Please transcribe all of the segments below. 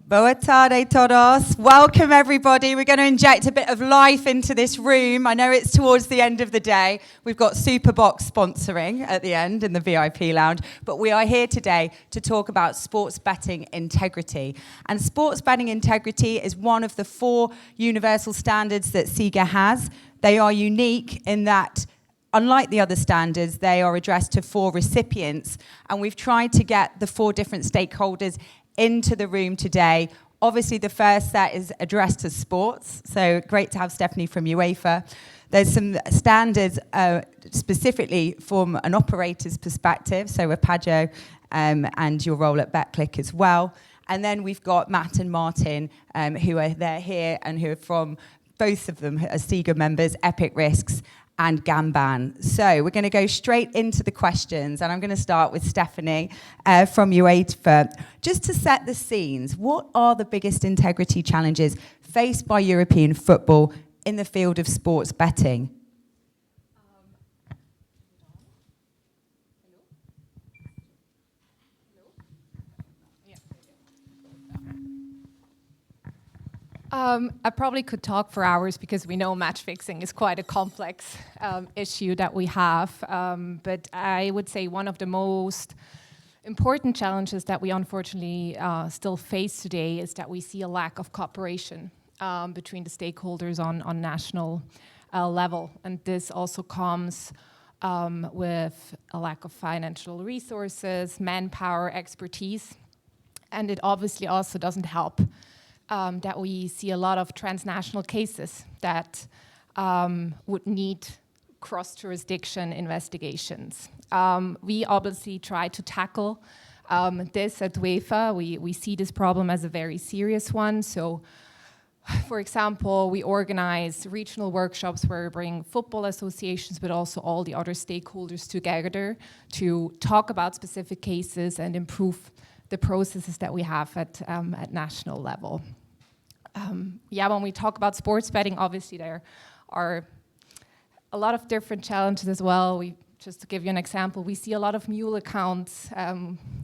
Boa tarde, todos. Welcome, everybody. We're going to inject a bit of life into this room. I know it's towards the end of the day. We've got Superbox sponsoring at the end in the VIP lounge. But we are here today to talk about sports betting integrity. And sports betting integrity is one of the 4 universal standards that Siga has. They are unique in that, unlike the other standards, they are addressed to 4 recipients. And we've tried to get the 4 different stakeholders into the room today. Obviously, the first set is addressed to sports, so great to have Stephanie from UEFA. There's some standards specifically from an operator's perspective, so Rapaggio and your role at BetClick as well. And then we've got Matt and Martin, they're here and who are from, both of them are Siga members, Epic Risks and Gamban. So we're going to go straight into the questions, and I'm going to start with Stephanie from UEFA. Just to set the scenes, what are the biggest integrity challenges faced by European football in the field of sports betting? I probably could talk for hours because we know match fixing is quite a complex issue that we have. But I would say one of the most important challenges that we unfortunately still face today is that we see a lack of cooperation between the stakeholders on national level. And this also comes with a lack of financial resources, manpower, expertise. And it obviously also doesn't help that we see a lot of transnational cases that would need cross-jurisdiction investigations. We obviously try to tackle this at UEFA. We see this problem as a very serious one. So, for example, we organize regional workshops where we bring football associations, but also all the other stakeholders together to talk about specific cases and improve the processes that we have at national level. When we talk about sports betting, obviously there are a lot of different challenges as well. Just to give you an example, we see a lot of mule accounts,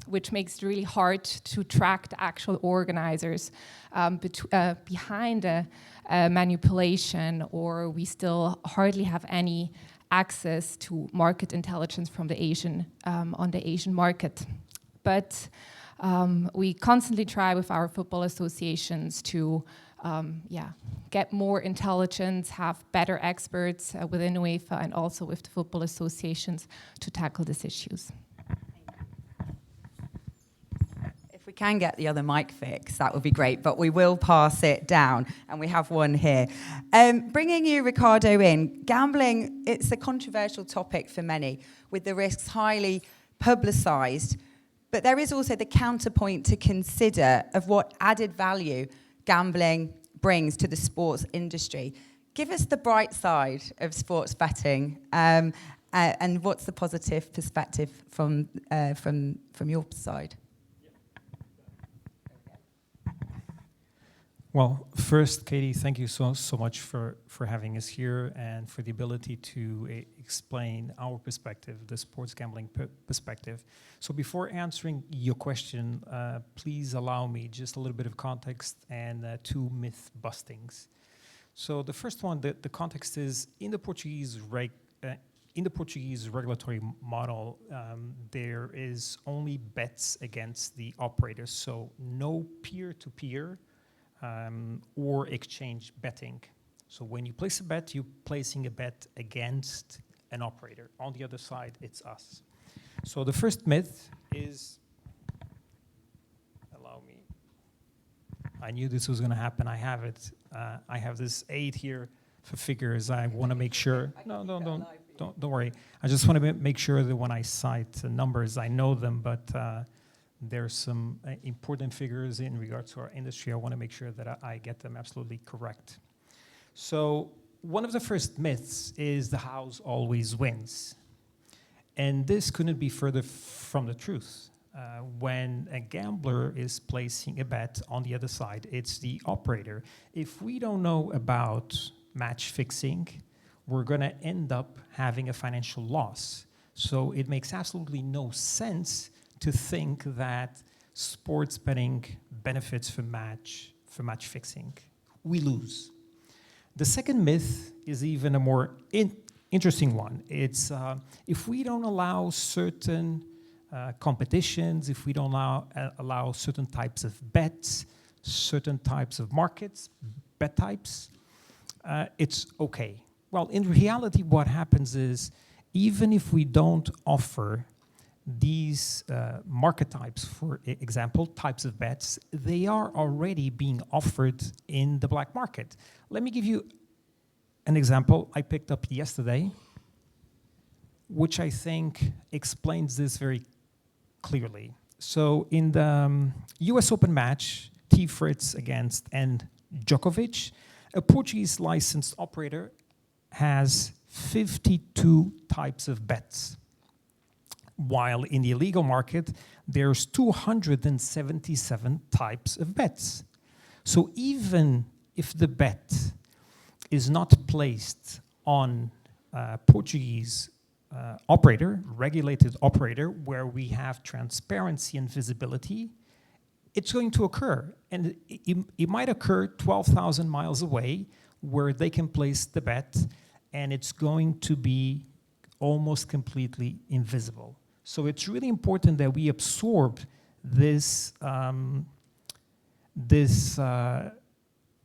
which makes it really hard to track the actual organizers behind a manipulation, or we still hardly have any access to market intelligence from the on the Asian market. But we constantly try with our football associations to get more intelligence, have better experts within UEFA and also with the football associations to tackle these issues. If we can get the other mic fixed, that would be great, but we will pass it down, and we have one here. Bringing you, Ricardo, in, gambling, it's a controversial topic for many, with the risks highly publicised. But there is also the counterpoint to consider of what added value gambling brings to the sports industry. Give us the bright side of sports betting, and what's the positive perspective from your side? Well, first, Katie, thank you so much for having us here and for the ability to explain our perspective, the sports gambling perspective. So before answering your question, please allow me just a little bit of context and 2 myth bustings. So the first one, the context is in the Portuguese regulatory model, there is only bets against the operators, so no peer-to-peer or exchange betting. So when you place a bet, you're placing a bet against an operator. On the other side, it's us. So the first myth is, allow me, I knew this was going to happen. I have it. I have this aid here for figures. I want to make sure. No, don't worry. I just want to make sure that when I cite numbers, I know them, but there's some important figures in regards to our industry. I want to make sure that I get them absolutely correct. So one of the first myths is the house always wins. And this couldn't be further from the truth. When a gambler is placing a bet on the other side, it's the operator. If we don't know about match fixing, we're going to end up having a financial loss. So it makes absolutely no sense to think that sports betting benefits from match fixing. We lose. The second myth is even a more interesting one. It's if we don't allow certain competitions, if we don't allow certain types of bets, certain types of markets, bet types, it's okay. Well, in reality, what happens is, even if we don't offer these market types, for example, types of bets, they are already being offered in the black market. Let me give you an example I picked up yesterday, which I think explains this very clearly. So in the US Open match, T. Fritz against N. Djokovic, a Portuguese licensed operator has 52 types of bets, while in the illegal market, there's 277 types of bets. So even if the bet is not placed on Portuguese operator, regulated operator, where we have transparency and visibility, it's going to occur. And it might occur 12,000 miles away, where they can place the bet, and it's going to be almost completely invisible. So it's really important that we absorb this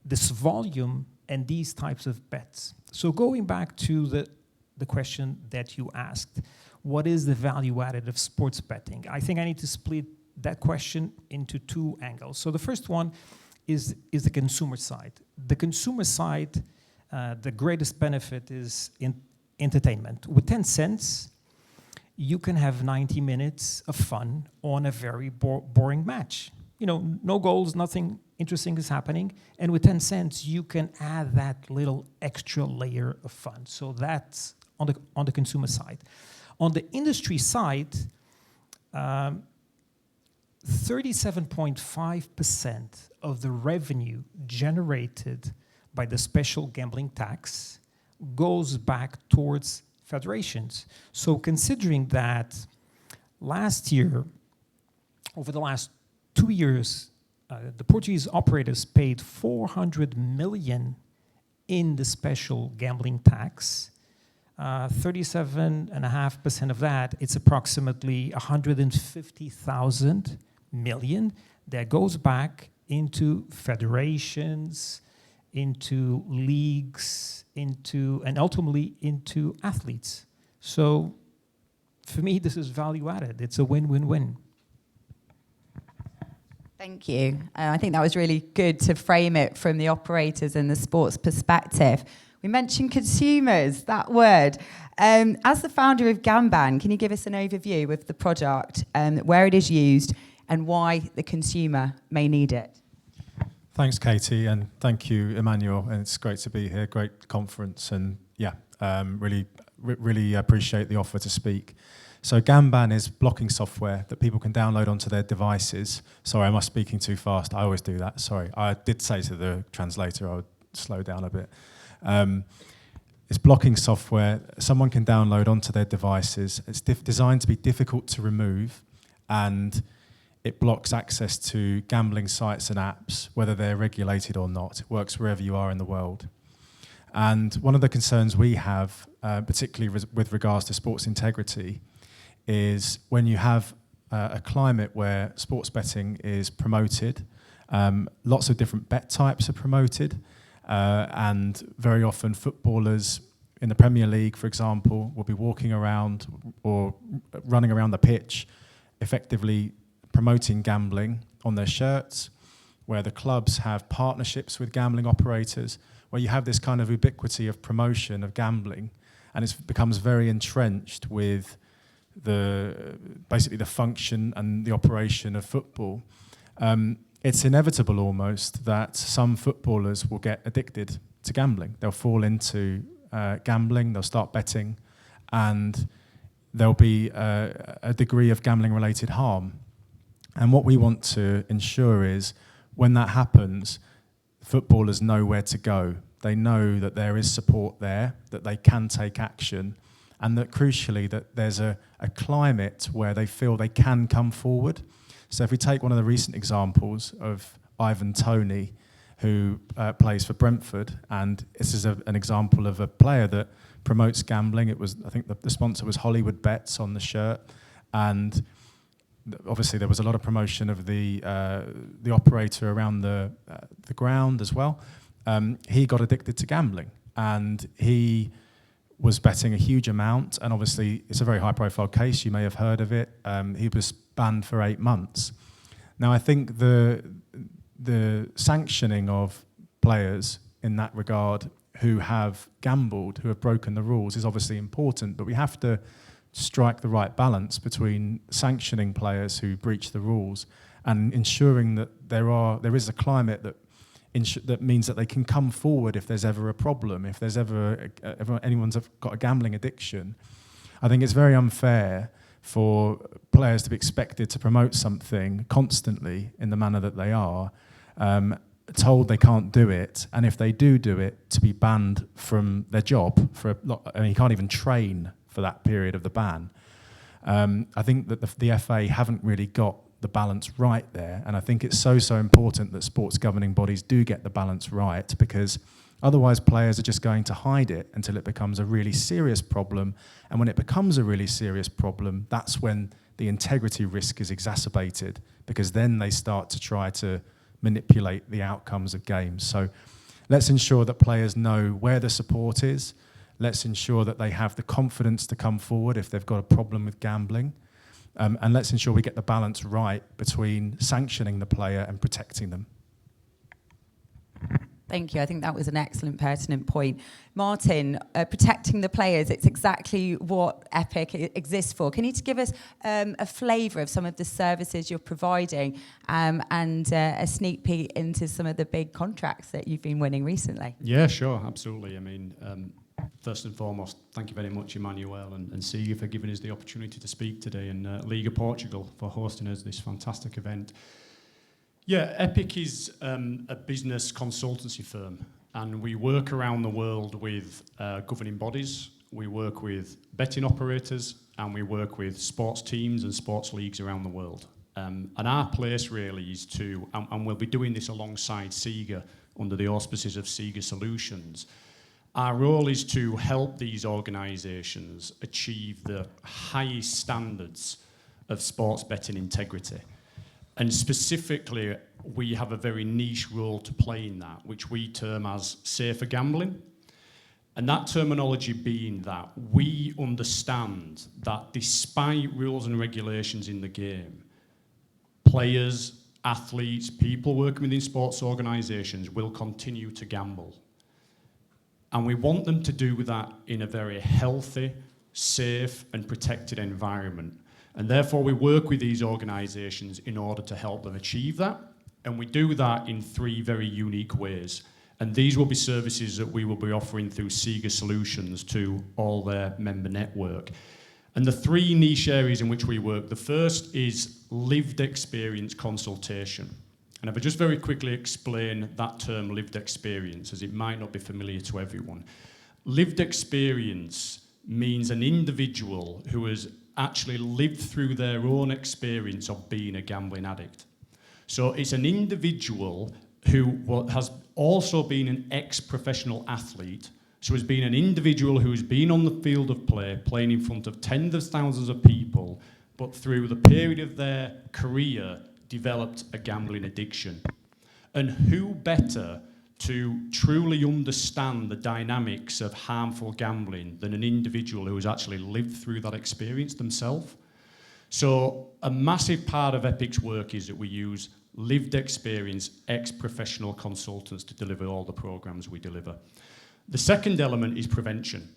this volume and these types of bets. So going back to the question that you asked, what is the value added of sports betting? I think I need to split that question into two angles. So the first one is the consumer side. The consumer side, the greatest benefit is in entertainment. With 10 cents, you can have 90 minutes of fun on a very boring match. You know, no goals, nothing interesting is happening. And with 10 cents, you can add that little extra layer of fun. So that's on the consumer side. On the industry side, 37.5% of the revenue generated by the special gambling tax goes back towards federations. So considering that last year, over the last 2 years, the Portuguese operators paid 400 million in the special gambling tax, 37.5% of that, it's approximately 150,000 million that goes back into federations, into leagues, and ultimately into athletes. So for me, this is value added. It's a win-win-win. Thank you. I think that was really good to frame it from the operators and the sports perspective. We mentioned consumers, that word. As the founder of Gamban, can you give us an overview of the product, where it is used, and why the consumer may need it? Thanks, Katie, and thank you, Emmanuel. And it's great to be here. Great conference, and really appreciate the offer to speak. So Gamban is blocking software that people can download onto their devices. Sorry, am I speaking too fast? I always do that. Sorry, I did say to the translator I would slow down a bit. It's blocking software someone can download onto their devices. It's designed to be difficult to remove, and it blocks access to gambling sites and apps, whether they're regulated or not. It works wherever you are in the world. And one of the concerns we have, particularly with regards to sports integrity, is when you have a climate where sports betting is promoted, lots of different bet types are promoted, and very often footballers in the Premier League, for example, will be walking around or running around the pitch, effectively promoting gambling on their shirts, where the clubs have partnerships with gambling operators, where you have this kind of ubiquity of promotion of gambling, and it becomes very entrenched with basically the function and the operation of football. It's inevitable almost that some footballers will get addicted to gambling. They'll fall into gambling, they'll start betting, and there'll be a degree of gambling-related harm. And what we want to ensure is when that happens, footballers know where to go. They know that there is support there, that they can take action, and that crucially that there's a climate where they feel they can come forward. So if we take one of the recent examples of Ivan Toney, who plays for Brentford, and this is an example of a player that promotes gambling. It was, I think the sponsor was Hollywood Bets on the shirt, and obviously there was a lot of promotion of the operator around the ground as well. He got addicted to gambling, and he was betting a huge amount, and obviously it's a very high-profile case. You may have heard of it. He was banned for 8 months. Now, I think the sanctioning of players in that regard who have gambled, who have broken the rules, is obviously important, but we have to strike the right balance between sanctioning players who breach the rules and ensuring that there is a climate that means that they can come forward if there's ever a problem, if there's ever anyone's got a gambling addiction. I think it's very unfair for players to be expected to promote something constantly in the manner that they are, told they can't do it, and if they do it, to be banned from their job for you can't even train for that period of the ban. I think that the FA haven't really got the balance right there, and I think it's so important that sports governing bodies do get the balance right, because otherwise players are just going to hide it until it becomes a really serious problem, and when it becomes a really serious problem, that's when the integrity risk is exacerbated, because then they start to try to manipulate the outcomes of games. So let's ensure that players know where the support is. Let's ensure that they have the confidence to come forward if they've got a problem with gambling. And let's ensure we get the balance right between sanctioning the player and protecting them. Thank you. I think that was an excellent, pertinent point. Martin, protecting the players, it's exactly what Epic exists for. Can you give us a flavour of some of the services you're providing and a sneak peek into some of the big contracts that you've been winning recently? Yeah, sure, absolutely. I mean, first and foremost, thank you very much, Emmanuel and Siga, for giving us the opportunity to speak today, and Liga Portugal for hosting us this fantastic event. Yeah, Epic is a business consultancy firm, and we work around the world with governing bodies, we work with betting operators, and we work with sports teams and sports leagues around the world. And our place really is to, and we'll be doing this alongside Siga under the auspices of Siga Solutions. Our role is to help these organisations achieve the highest standards of sports betting integrity. And specifically, we have a very niche role to play in that, which we term as safer gambling. And that terminology being that we understand that despite rules and regulations in the game, players, athletes, people working within sports organisations will continue to gamble. And we want them to do that in a very healthy, safe and protected environment. And therefore we work with these organisations in order to help them achieve that. And we do that in 3 very unique ways. And these will be services that we will be offering through Siga Solutions to all their member network. And the 3 niche areas in which we work, the first is lived experience consultation. And if I just very quickly explain that term lived experience, as it might not be familiar to everyone. Lived experience means an individual who has actually lived through their own experience of being a gambling addict. So it's an individual who has also been an ex-professional athlete, so has been an individual who has been on the field of play, playing in front of tens of thousands of people, but through the period of their career, developed a gambling addiction. And who better to truly understand the dynamics of harmful gambling than an individual who has actually lived through that experience themselves? So a massive part of Epic's work is that we use lived experience, ex-professional consultants to deliver all the programs we deliver. The second element is prevention.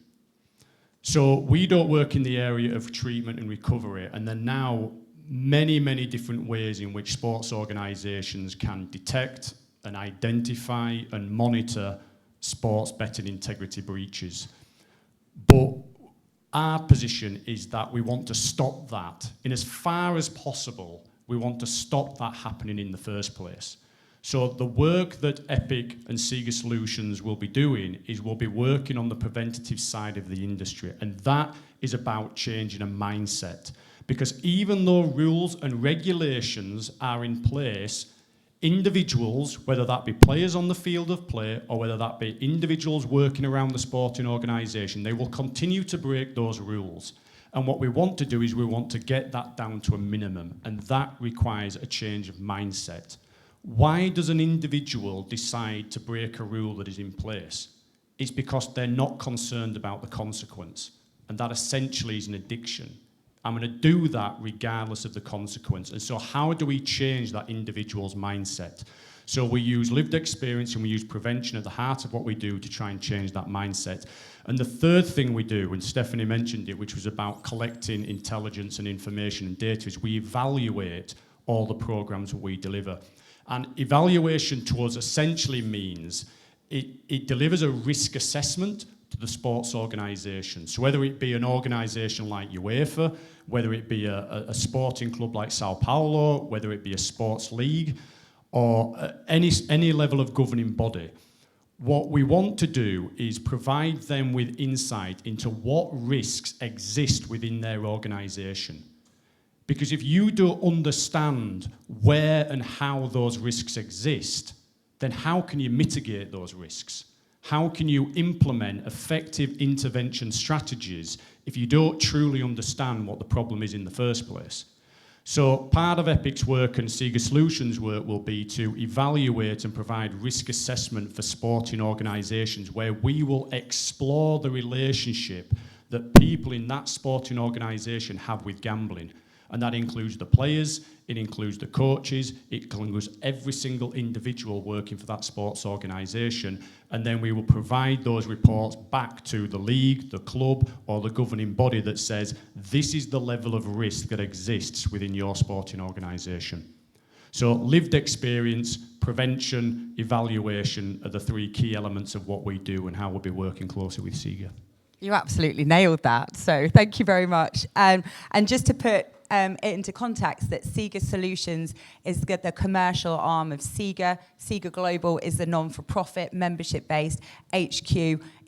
So we don't work in the area of treatment and recovery, and there are now many, many different ways in which sports organisations can detect and identify and monitor sports betting integrity breaches. But our position is that we want to stop that. In as far as possible, we want to stop that happening in the first place. So the work that Epic and Siga Solutions will be doing is we'll be working on the preventative side of the industry, and that is about changing a mindset. Because even though rules and regulations are in place, individuals, whether that be players on the field of play or whether that be individuals working around the sporting organisation, they will continue to break those rules. And what we want to do is we want to get that down to a minimum, and that requires a change of mindset. Why does an individual decide to break a rule that is in place? It's because they're not concerned about the consequence, and that essentially is an addiction. I'm going to do that regardless of the consequence. And so how do we change that individual's mindset? So we use lived experience and we use prevention at the heart of what we do to try and change that mindset. And the third thing we do, and Stephanie mentioned it, which was about collecting intelligence and information and data, is we evaluate all the programs that we deliver. And evaluation to us essentially means it delivers a risk assessment to the sports organisation. So whether it be an organisation like UEFA, whether it be a sporting club like Sao Paulo, whether it be a sports league, or any level of governing body, what we want to do is provide them with insight into what risks exist within their organisation. Because if you don't understand where and how those risks exist, then how can you mitigate those risks? How can you implement effective intervention strategies if you don't truly understand what the problem is in the first place? So part of EPIC's work and Siga Solutions' work will be to evaluate and provide risk assessment for sporting organisations, where we will explore the relationship that people in that sporting organisation have with gambling. And that includes the players, it includes the coaches, it includes every single individual working for that sports organisation. And then we will provide those reports back to the league, the club, or the governing body that says, this is the level of risk that exists within your sporting organisation. So lived experience, prevention, evaluation are the three key elements of what we do and how we'll be working closely with Siga. You absolutely nailed that. So thank you very much. And just to put it into context, that Siga Solutions is the commercial arm of Siga. Siga Global is the non-for-profit, membership-based HQ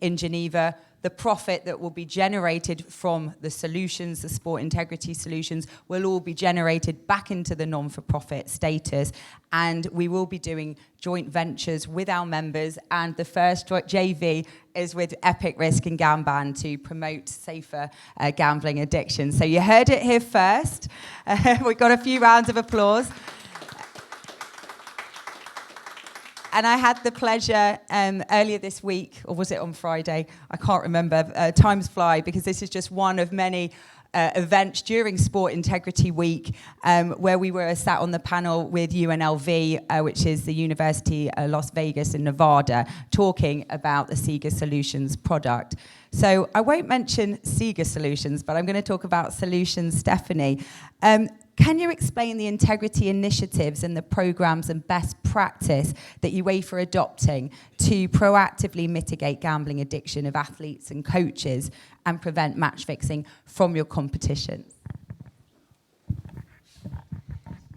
in Geneva. The profit that will be generated from the solutions, the sport integrity solutions, will all be generated back into the non-for-profit status. And we will be doing joint ventures with our members. And the first JV is with Epic Risk and Gamban to promote safer gambling addiction. So you heard it here first. We've got a few rounds of applause. And I had the pleasure earlier this week, or was it on Friday? I can't remember. Times fly, because this is just one of many events during Sport Integrity Week, where we were sat on the panel with UNLV, which is the University of Las Vegas in Nevada, talking about the Siga Solutions product. So I won't mention Siga Solutions, but I'm going to talk about Solutions, Stephanie. Can you explain the integrity initiatives and the programs and best practice that UEFA are adopting to proactively mitigate gambling addiction of athletes and coaches and prevent match fixing from your competitions?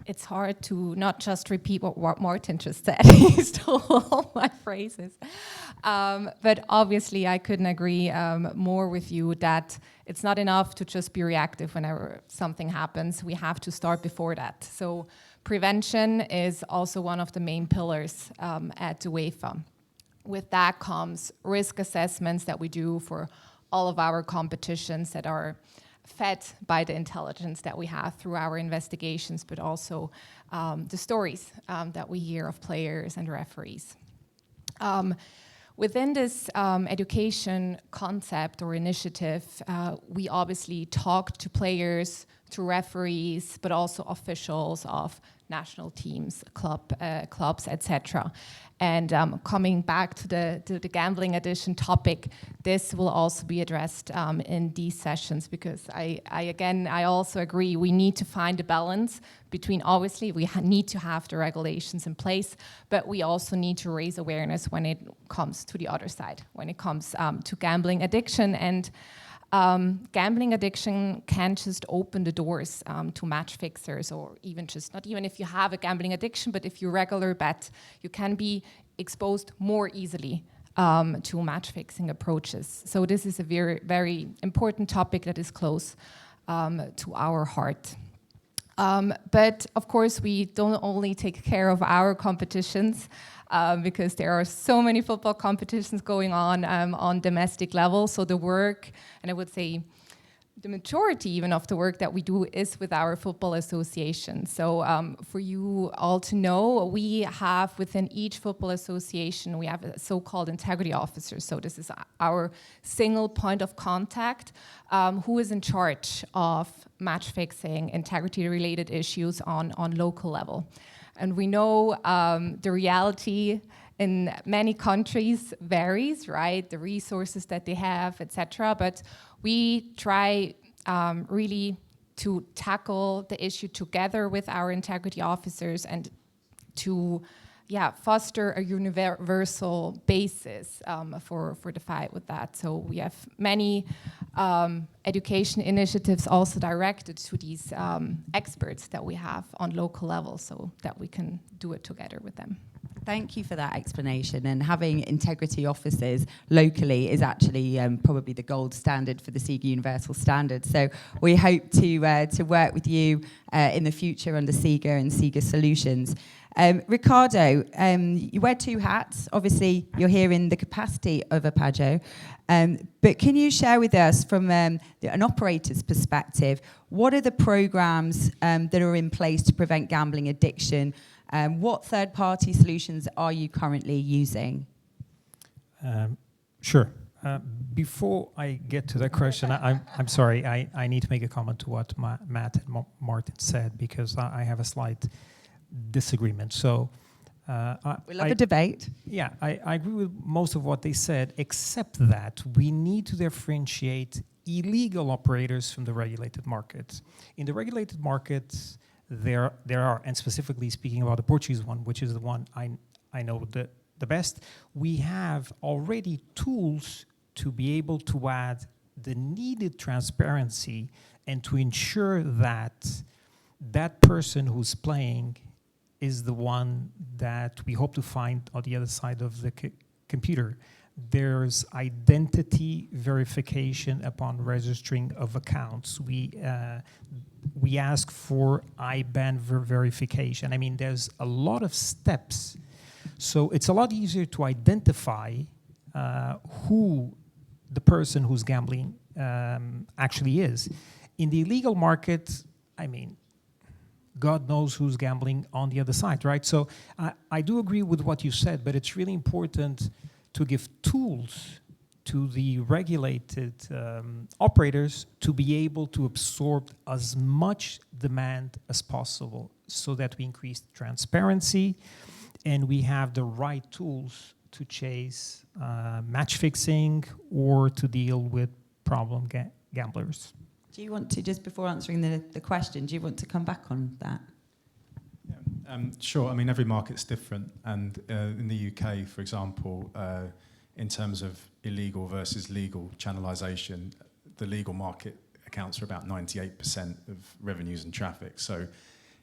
It's hard to not just repeat what Martin just said. He stole all my phrases. But obviously, I couldn't agree more with you that it's not enough to just be reactive whenever something happens. We have to start before that. So prevention is also one of the main pillars at UEFA. With that comes risk assessments that we do for all of our competitions that are fed by the intelligence that we have through our investigations, but also the stories that we hear of players and referees. Within this education concept or initiative, we obviously talked to players, to referees, but also officials of national teams, clubs, etc. And coming back to the gambling addiction topic, this will also be addressed in these sessions, because I also agree we need to find a balance between, obviously we need to have the regulations in place, but we also need to raise awareness when it comes to the other side, when it comes to gambling addiction. And gambling addiction can just open the doors to match fixers, or even just, not even if you have a gambling addiction, but if you regular bet, you can be exposed more easily to match fixing approaches. So this is a very, very important topic that is close to our heart. But of course, we don't only take care of our competitions, because there are so many football competitions going on domestic level. So the work, and I would say the majority even of the work that we do is with our football association. So for you all to know, we have within each football association, we have a so-called integrity officer. So this is our single point of contact, who is in charge of match fixing, integrity-related issues on local level. And we know the reality in many countries varies, right? The resources that they have, etc. But we try really to tackle the issue together with our integrity officers and to foster a universal basis for the fight with that. So we have many education initiatives also directed to these experts that we have on local level so that we can do it together with them. Thank you for that explanation. And having integrity officers locally is actually probably the gold standard for the Siga Universal Standard. So we hope to work with you in the future under Siga and Siga Solutions. Ricardo, you wear two hats. Obviously, you're here in the capacity of a PAJO. But can you share with us, from an operator's perspective, what are the programs that are in place to prevent gambling addiction? What third-party solutions are you currently using? Sure. Before I get to that question, I'm sorry, I need to make a comment to what Matt and Martin said, because I have a slight disagreement. So we love a debate. Yeah, I agree with most of what they said, except that we need to differentiate illegal operators from the regulated markets. In the regulated markets, there are, and specifically speaking about the Portuguese one, which is the one I know the best, we have already tools to be able to add the needed transparency and to ensure that that person who's playing is the one that we hope to find on the other side of the computer. There's identity verification upon registering of accounts. We ask for IBAN verification. I mean, there's a lot of steps. So it's a lot easier to identify who the person who's gambling actually is. In the illegal market, I mean, God knows who's gambling on the other side, right? So I do agree with what you said, but it's really important to give tools to the regulated operators to be able to absorb as much demand as possible so that we increase transparency and we have the right tools to chase match fixing or to deal with problem gamblers. Do you want to, just before answering the question, do you want to come back on that? Sure. I mean, every market's different. And in the UK, for example, in terms of illegal versus legal channelization, the legal market accounts for about 98% of revenues and traffic. So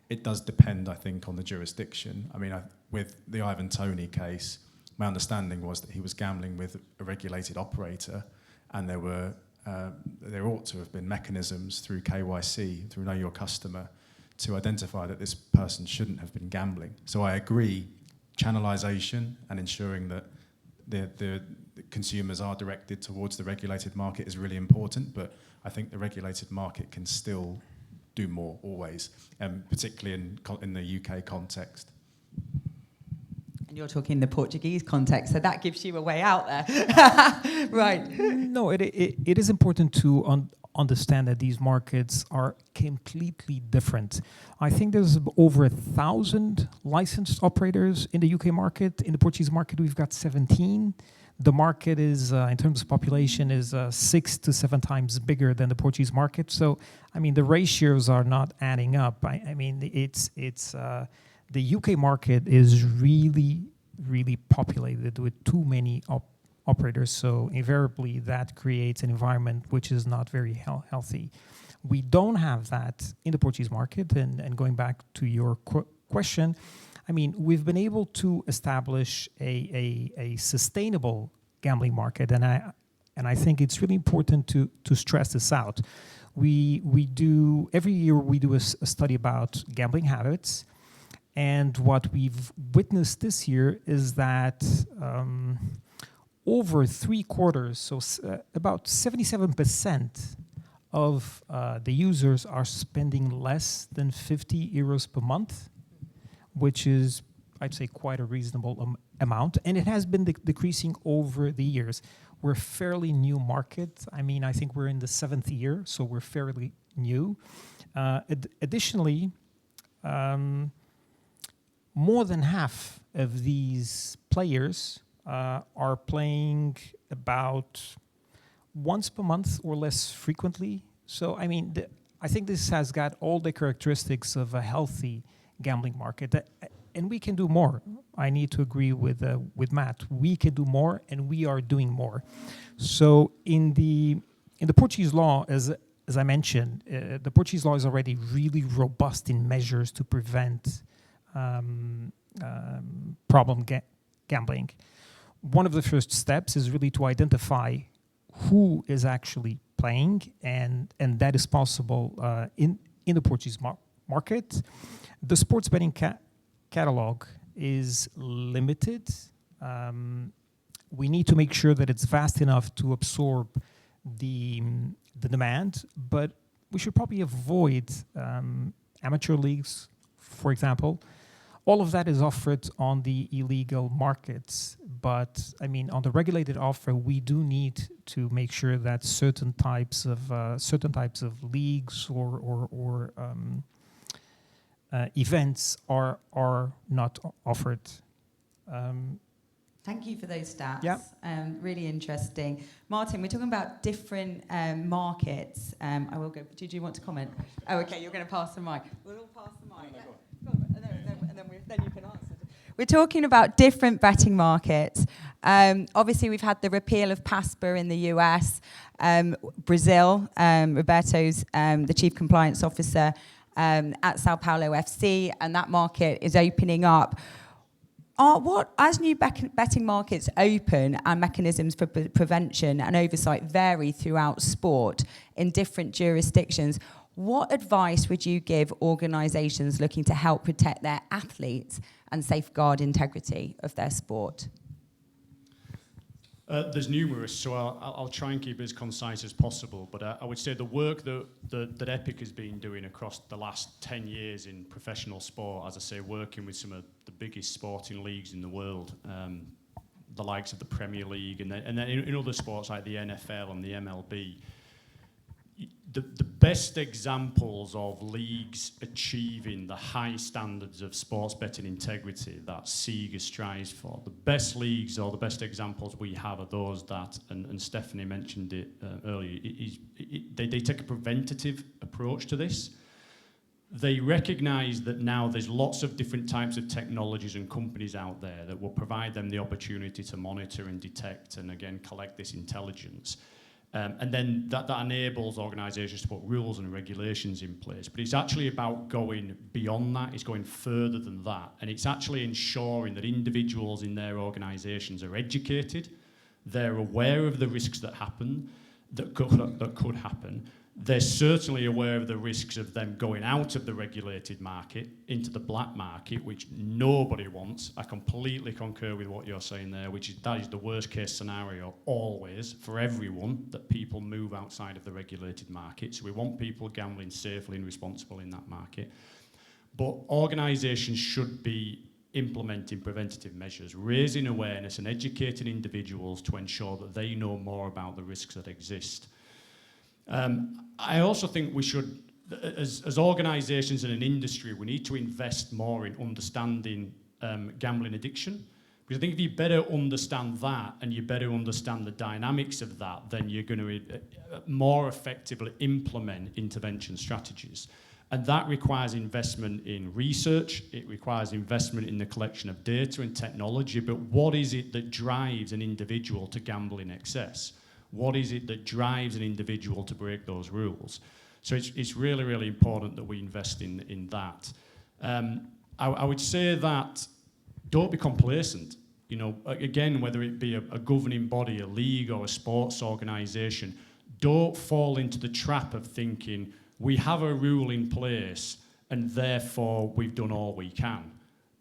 it does depend, I think, on the jurisdiction. I mean, with the Ivan Toney case, my understanding was that he was gambling with a regulated operator, and there ought to have been mechanisms through KYC, through Know Your Customer, to identify that this person shouldn't have been gambling. So I agree, channelization and ensuring that the consumers are directed towards the regulated market is really important, but I think the regulated market can still do more always, particularly in the UK context. And you're talking the Portuguese context, so that gives you a way out there. Right. No, it is important to understand that these markets are completely different. I think there's over 1,000 licensed operators in the UK market. In the Portuguese market, we've got 17. The market is, in terms of population, is 6 to 7 times bigger than the Portuguese market. So, I mean, the ratios are not adding up. I mean, the UK market is really, really populated with too many operators. So invariably, that creates an environment which is not very healthy. We don't have that in the Portuguese market. And going back to your question, I mean, we've been able to establish a sustainable gambling market, and I think it's really important to stress this out. we do every year we do a study about gambling habits, and what we've witnessed this year is that over 3/4, so about 77% of the users are spending less than 50 euros per month, which is, I'd say, quite a reasonable amount, and it has been decreasing over the years. We're a fairly new market. I mean, I think we're in the 7th year, so we're fairly new. Additionally, more than half of these players are playing about once per month or less frequently. So, I mean, I think this has got all the characteristics of a healthy gambling market. And we can do more. I need to agree with Matt. We can do more, and we are doing more. So in the Portuguese law, as I mentioned, the Portuguese law is already really robust in measures to prevent problem gambling. One of the first steps is really to identify who is actually playing, and that is possible in the Portuguese market. The sports betting catalog is limited. We need to make sure that it's vast enough to absorb the demand, but we should probably avoid amateur leagues, for example. All of that is offered on the illegal markets, but I mean, on the regulated offer, we do need to make sure that certain types of leagues or events are not offered. Thank you for those stats. Yeah. Really interesting. Martin, we're talking about different markets. I will go. Did you want to comment? Oh, okay. You're going to pass the mic. We'll all pass the mic. Then you can answer. We're talking about different betting markets. Obviously, we've had the repeal of PASPA in the US. Brazil, Roberto's the Chief Compliance Officer at Sao Paulo FC, and that market is opening up. As new betting markets open and mechanisms for prevention and oversight vary throughout sport in different jurisdictions, what advice would you give organisations looking to help protect their athletes and safeguard integrity of their sport? There's numerous, so I'll try and keep it as concise as possible. But I would say the work that Epic has been doing across the last 10 years in professional sport, as I say, working with some of the biggest sporting leagues in the world, the likes of the Premier League, and then in other sports like the NFL and the MLB, the best examples of leagues achieving the high standards of sports betting integrity that Siga strives for, the best leagues or the best examples we have are those that, and Stephanie mentioned it earlier, they take a preventative approach to this. They recognise that now there's lots of different types of technologies and companies out there that will provide them the opportunity to monitor and detect and, again, collect this intelligence. And then that enables organisations to put rules and regulations in place. But it's actually about going beyond that. It's going further than that. And it's actually ensuring that individuals in their organisations are educated. They're aware of the risks that happen, that could happen. They're certainly aware of the risks of them going out of the regulated market into the black market, which nobody wants. I completely concur with what you're saying there, that is the worst case scenario always for everyone, that people move outside of the regulated market. So we want people gambling safely and responsibly in that market. But organisations should be implementing preventative measures, raising awareness and educating individuals to ensure that they know more about the risks that exist. I also think we should, as organisations and an industry, we need to invest more in understanding gambling addiction. Because I think if you better understand that and you better understand the dynamics of that, then you're going to more effectively implement intervention strategies. And that requires investment in research, it requires investment in the collection of data and technology, but what is it that drives an individual to gamble in excess? What is it that drives an individual to break those rules? So it's really, really important that we invest in that. I would say that don't be complacent. You know, again, whether it be a governing body, a league or a sports organisation, don't fall into the trap of thinking we have a rule in place and therefore we've done all we can.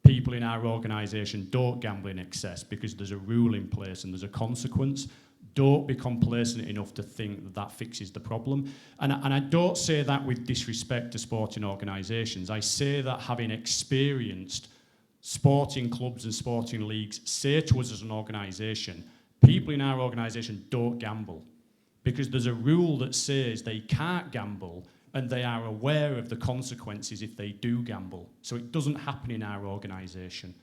People in our organisation don't gamble in excess because there's a rule in place and there's a consequence. Don't be complacent enough to think that that fixes the problem. And I don't say that with disrespect to sporting organisations. I say that having experienced sporting clubs and sporting leagues say to us as an organisation, people in our organisation don't gamble because there's a rule that says they can't gamble and they are aware of the consequences if they do gamble. So it doesn't happen in our organisation.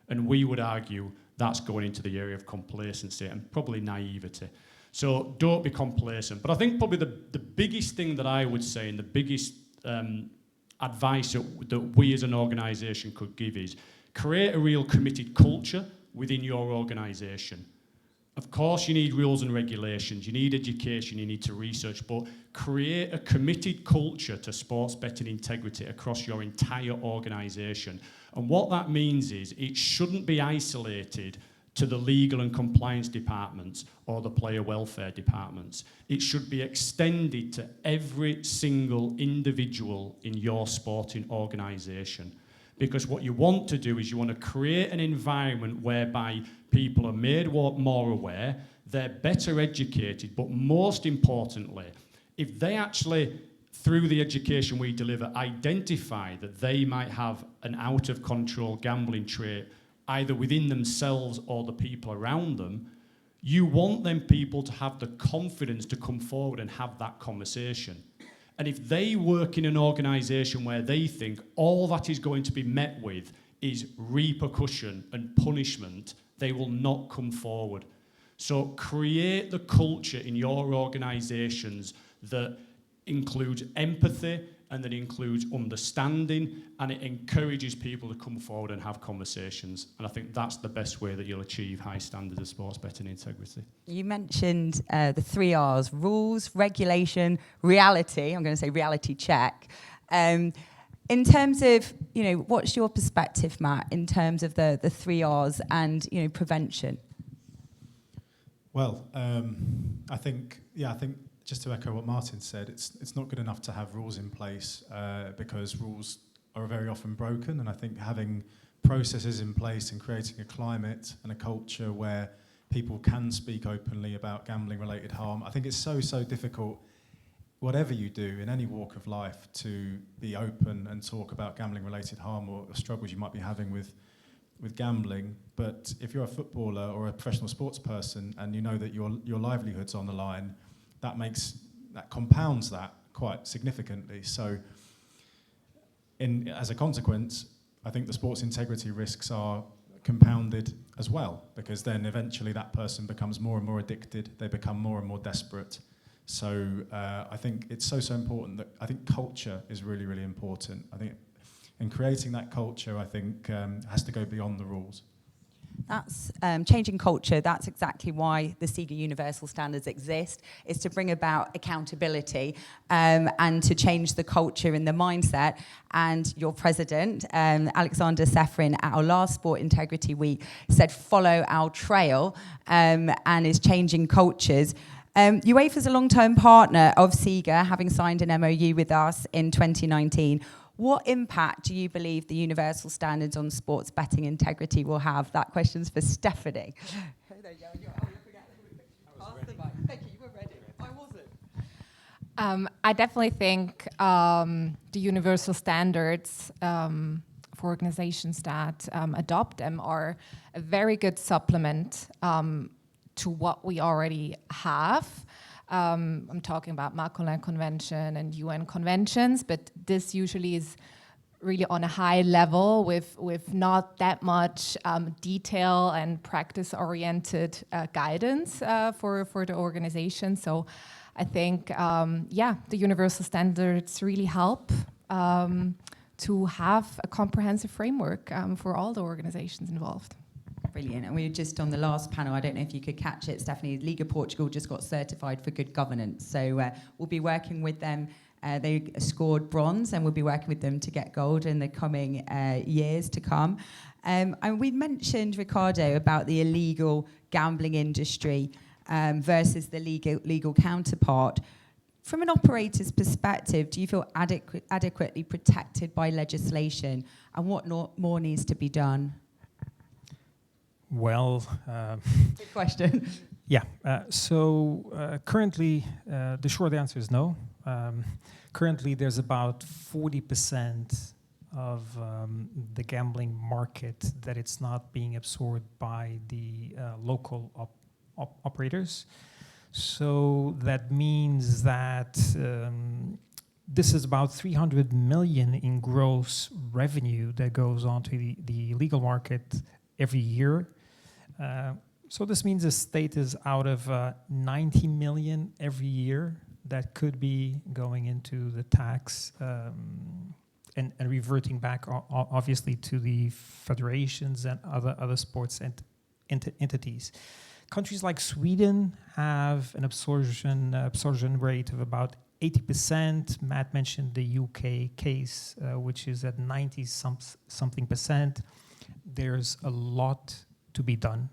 And we would argue that's going into the area of complacency and probably naivety. So don't be complacent. But I think probably the biggest thing that I would say and the biggest advice that we as an organisation could give is create a real committed culture within your organisation. Of course, you need rules and regulations, you need education, you need to research, but create a committed culture to sports betting integrity across your entire organisation. And what that means is it shouldn't be isolated to the legal and compliance departments or the player welfare departments. It should be extended to every single individual in your sporting organisation. Because what you want to do is you want to create an environment whereby people are made more aware, they're better educated, but most importantly, if they actually, through the education we deliver, identify that they might have an out-of-control gambling trait either within themselves or the people around them, you want them people to have the confidence to come forward and have that conversation. And if they work in an organisation where they think all that is going to be met with is repercussion and punishment, they will not come forward. So create the culture in your organisations that includes empathy and that includes understanding, and it encourages people to come forward and have conversations. And I think that's the best way that you'll achieve high standards of sports betting integrity. You mentioned the 3 R's: rules, regulation, reality. I'm going to say reality check. In terms of, what's your perspective, Matt, in terms of the 3 R's and, prevention? Well, I think just to echo what Martin said, it's not good enough to have rules in place because rules are very often broken. And I think having processes in place and creating a climate and a culture where people can speak openly about gambling-related harm, I think it's so difficult, whatever you do in any walk of life, to be open and talk about gambling-related harm or struggles you might be having with gambling. But if you're a footballer or a professional sports person and you know that your livelihood's on the line, that compounds that quite significantly. So as a consequence, I think the sports integrity risks are compounded as well, because then eventually that person becomes more and more addicted, they become more and more desperate. So I think it's so important that I think culture is really, really important. I think in creating that culture, I think has to go beyond the rules. That's changing culture. That's exactly why the Siga Universal Standards exist, is to bring about accountability and to change the culture and the mindset. And your president, Alexander Seferin, at our last Sport Integrity Week said, follow our trail, and is changing cultures. UEFA is a long-term partner of Siga, having signed an MOU with us in 2019. What impact do you believe the universal standards on sports betting integrity will have? That question's for Stephanie. There you go. Thank you. You were ready. I wasn't. I definitely think the universal standards for organizations that adopt them are a very good supplement to what we already have. I'm talking about Macolin Convention and UN conventions, but this usually is really on a high level with not that much detail and practice-oriented guidance for the organization. So I think, the universal standards really help to have a comprehensive framework for all the organizations involved. Brilliant. And we were just on the last panel, I don't know if you could catch it, Stephanie, Liga Portugal just got certified for good governance. So we'll be working with them. They scored bronze, and we'll be working with them to get gold in the coming years to come. And we mentioned, Ricardo, about the illegal gambling industry. versus the legal counterpart. From an operator's perspective, do you feel adequately protected by legislation, and what more needs to be done? Well, Good question. yeah. Currently, the short answer is no. Currently, there's about 40% of the gambling market that it's not being absorbed by the local operators. So that means that this is about 300 million in gross revenue that goes on to the illegal market every year. So this means the state is out of 90 million every year that could be going into the tax and reverting back, obviously, to the federations and other sports entities. Countries like Sweden have an absorption rate of about 80%. Matt mentioned the UK case, which is at 90-something percent. There's a lot to be done.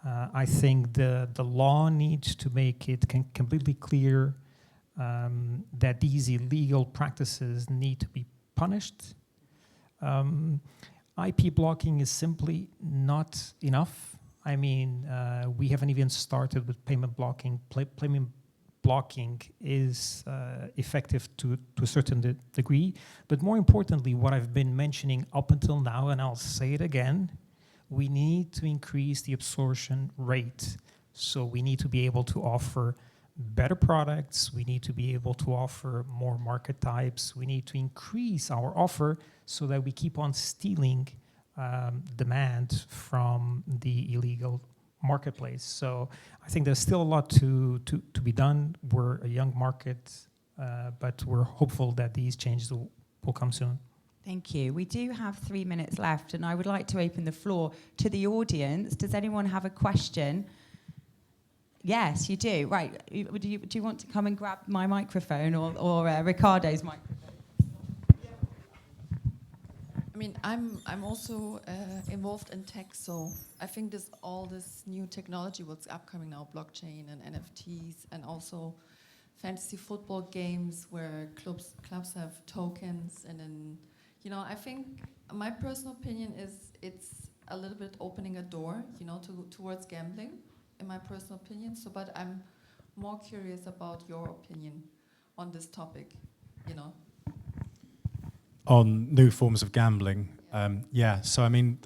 I think the law needs to make it completely clear that these illegal practices need to be punished. IP blocking is simply not enough. I mean, we haven't even started with payment blocking. Payment blocking is effective to a certain degree. But more importantly, what I've been mentioning up until now, and I'll say it again, we need to increase the absorption rate. So we need to be able to offer better products. We need to be able to offer more market types. We need to increase our offer so that we keep on stealing demand from the illegal marketplace. So I think there's still a lot to be done. We're a young market, but we're hopeful that these changes will come soon. Thank you. We do have 3 minutes left, and I would like to open the floor to the audience. Does anyone have a question? Yes, you do. Right. Do you want to come and grab my microphone or Ricardo's microphone? I mean, I'm also involved in tech, so I think all this new technology, what's upcoming now, blockchain and NFTs, and also fantasy football games where clubs have tokens, and then, I think my personal opinion is it's a little bit opening a door, towards gambling, in my personal opinion. So, but I'm more curious about your opinion on this topic, On new forms of gambling, so I mean,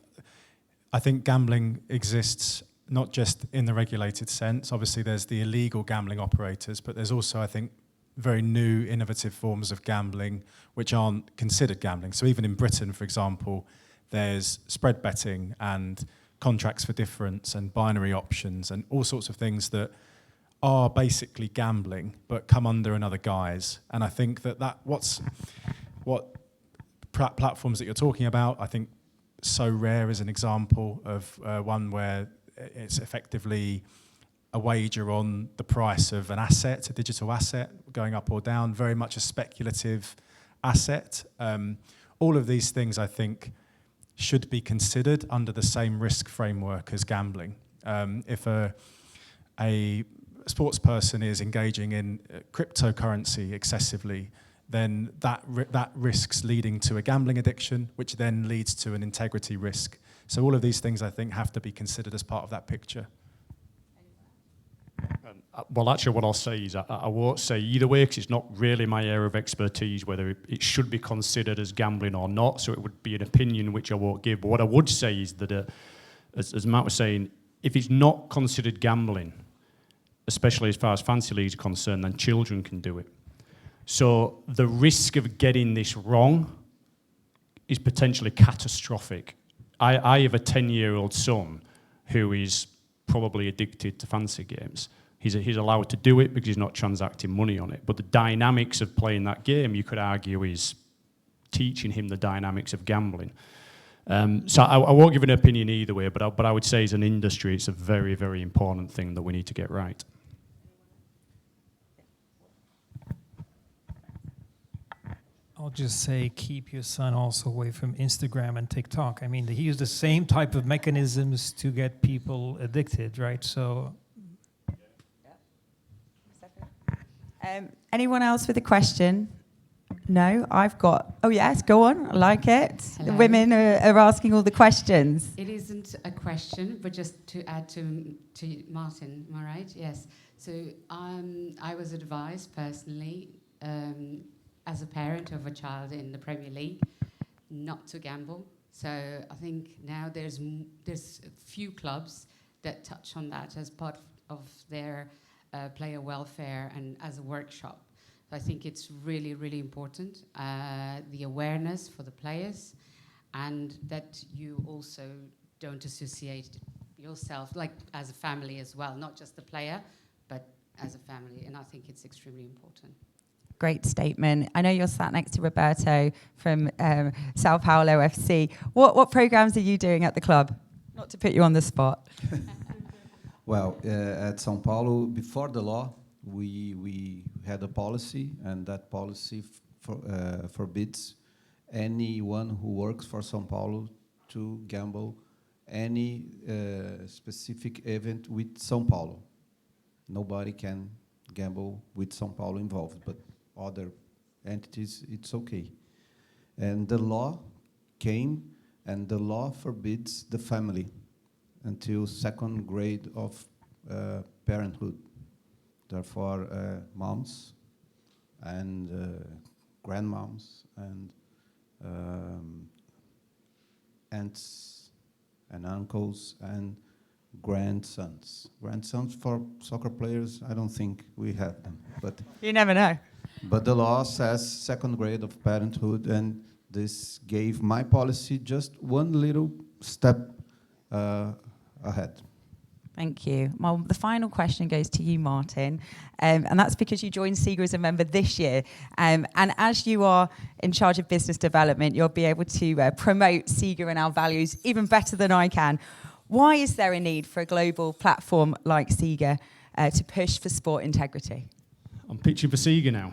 I think gambling exists not just in the regulated sense. Obviously, there's the illegal gambling operators, but there's also, I think, very new, innovative forms of gambling which aren't considered gambling. So even in Britain, for example, there's spread betting and contracts for difference and binary options and all sorts of things that are basically gambling but come under another guise. And I think that what platforms that you're talking about, I think So Rare is an example of one where it's effectively a wager on the price of an asset, a digital asset, going up or down, very much a speculative asset. All of these things, I think, should be considered under the same risk framework as gambling. If a sports person is engaging in cryptocurrency excessively, then that risks leading to a gambling addiction, which then leads to an integrity risk. So all of these things, I think, have to be considered as part of that picture. Well, actually, what I'll say is I won't say either way, because it's not really my area of expertise whether it should be considered as gambling or not. So it would be an opinion which I won't give. But what I would say is that, as Matt was saying, if it's not considered gambling, especially as far as fantasy leagues are concerned, then children can do it. So the risk of getting this wrong is potentially catastrophic. I have a 10-year-old son who is probably addicted to fantasy games. He's allowed to do it because he's not transacting money on it. But the dynamics of playing that game, you could argue, is teaching him the dynamics of gambling. So I won't give an opinion either way, but I would say as an industry, it's a very, very important thing that we need to get right. I'll just say keep your son also away from Instagram and TikTok. I mean, he used the same type of mechanisms to get people addicted, right? So Anyone else with a question? No, I've got. Oh yes, go on. I like it. Hello. The women are asking all the questions. It isn't a question, but just to add to Martin, am I right? Yes. So I was advised personally, as a parent of a child in the Premier League, not to gamble. So I think now there's a few clubs that touch on that as part of their player welfare and as a workshop. So I think it's really, really important, the awareness for the players, and that you also don't associate yourself, like as a family as well, not just the player, but as a family. And I think it's extremely important. Great statement. I know you're sat next to Roberto from Sao Paulo FC. What programs are you doing at the club? Not to put you on the spot. Well, at São Paulo, before the law, we had a policy, and that policy forbids anyone who works for São Paulo to gamble any specific event with São Paulo. Nobody can gamble with São Paulo involved, but other entities, it's okay. And the law came, and the law forbids the family until second grade of parenthood. Therefore, moms and grandmoms and aunts and uncles and grandsons. Grandsons for soccer players, I don't think we have them. But You never know. But the law says second grade of parenthood, and this gave my policy just one little step ahead. Thank you. Well, the final question goes to you, Martin, and that's because you joined Siga as a member this year. And as you are in charge of business development, you'll be able to promote Siga and our values even better than I can. Why is there a need for a global platform like Siga to push for sport integrity? I'm pitching for Siga now.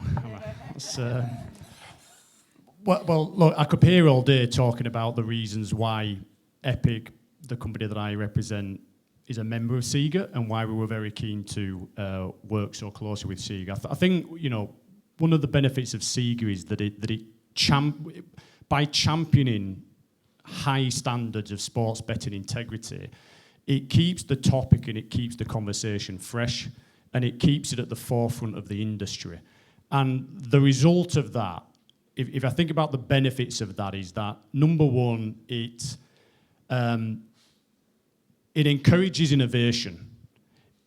Well, look, I could be here all day talking about the reasons why Epic, the company that I represent, is a member of Siga and why we were very keen to work so closely with Siga. I think, one of the benefits of Siga is that by championing high standards of sports betting integrity, it keeps the topic and it keeps the conversation fresh, and it keeps it at the forefront of the industry. And the result of that, if I think about the benefits of that, is that, number one, it encourages innovation.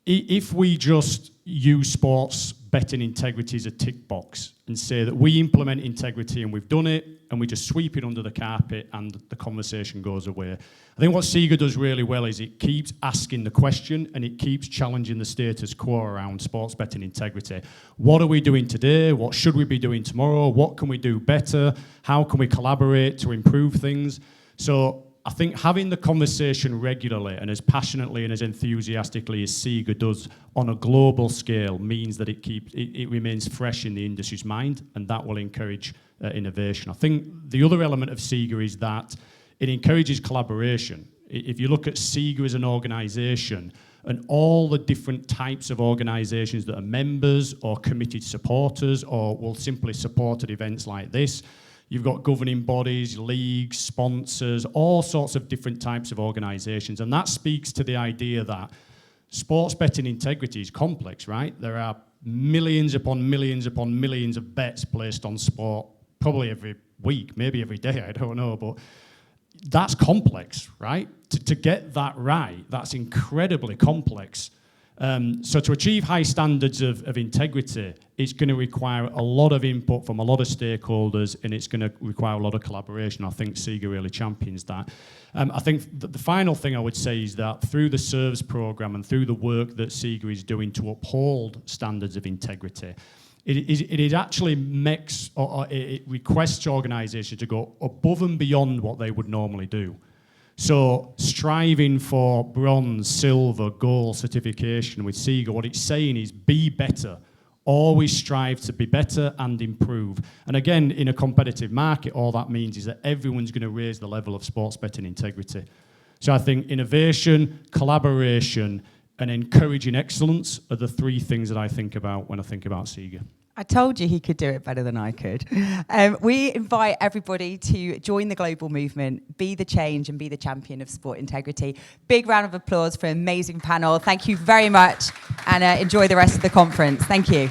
If we just use sports betting integrity as a tick box and say that we implement integrity and we've done it and we just sweep it under the carpet and the conversation goes away, I think what Siga does really well is it keeps asking the question and it keeps challenging the status quo around sports betting integrity. What are we doing today? What should we be doing tomorrow? What can we do better? How can we collaborate to improve things? So I think having the conversation regularly and as passionately and as enthusiastically as Siga does on a global scale means that it remains fresh in the industry's mind, and that will encourage innovation. I think the other element of Siga is that it encourages collaboration. If you look at Siga as an organisation and all the different types of organisations that are members or committed supporters or will simply support at events like this, you've got governing bodies, leagues, sponsors, all sorts of different types of organisations. And that speaks to the idea that sports betting integrity is complex, right? There are millions upon millions upon millions of bets placed on sport, probably every week, maybe every day, I don't know. But that's complex, right? To get that right, that's incredibly complex. So to achieve high standards of integrity, it's going to require a lot of input from a lot of stakeholders, and it's going to require a lot of collaboration. I think Siga really champions that. I think the final thing I would say is that through the SERVS program and through the work that Siga is doing to uphold standards of integrity, it actually makes or it requests organisations to go above and beyond what they would normally do. So striving for bronze, silver, gold certification with Siga, what it's saying is be better. Always strive to be better and improve. And again, in a competitive market, all that means is that everyone's going to raise the level of sports betting integrity. So I think innovation, collaboration, and encouraging excellence are the three things that I think about when I think about Siga. I told you he could do it better than I could. We invite everybody to join the global movement, be the change and be the champion of sport integrity. Big round of applause for an amazing panel. Thank you very much and enjoy the rest of the conference. Thank you.